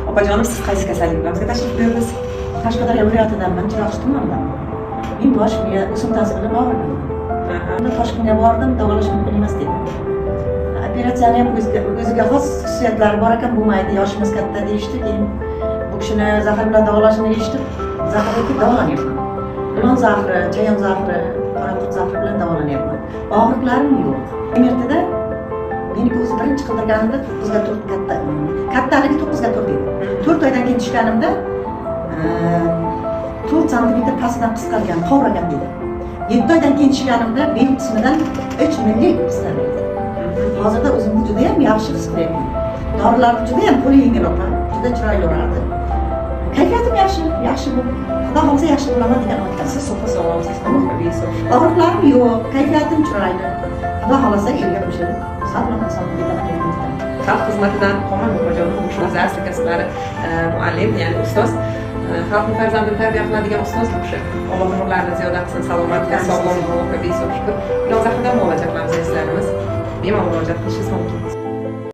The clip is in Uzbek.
Opajonim, siz qaysi kasalliklarga tashrif buyurdingiz? Qashqadaryo viloyatidanman, Chiroqchi tumandan. Men bosh miya o'simtasi bilan og'ridim. Toshkentga bordim, davolash mumkin emas dedi. Operatsiyani ham o'ziga xos xususiyatlari bor ekan, bo'lmaydi, yoshimiz katta deyishdi. Keyin bu kishini zahar bilan davolashini eshitib, zaharga davolanyapman. Ilon zahri, chayon zahri, qoraqurt zahri bilan davolanyapman. Og'riqlarim yo'q. MRTda meni ko'zi birinchi qildirganimda 9 ga 4 kattaligi 9 ga 4 edi. 4 oydan keyin tushganimda 4 santimetr pastidan qisqargan, qovragan dedi. 7 oydan keyin tushganimda bel qismidan 3 millik qisqargan. Hozirda o'zimni juda ham yaxshi his qilyapman. Dorilarni juda ham qo'li yengil oqadi, juda chiroyli urardi. Kayfiyatim yaxshi bu. Xudo xolsa yaxshi bo'laman degan umidda. Siz soppa sog'lomsiz, Allohga shukr. Og'riqlarim yo'q, kayfiyatim chiroyli. Xudo xolsa elga qo'shilib, sog'lom ketaman. Xalq xizmatidan qolmay Opajonim o'sha asli kasblari muallim, ya'ni ustoz. Xalqni farzandini tarbiya qiladigan ustoz bu kishi. Alloh umrlarini ziyoda qilsin, salomatlik, sog'lom, Allohga shukr. Ilon zahridan muolaja qilamiz sizlarimiz. Bemalol murojaat qilishingiz mumkin.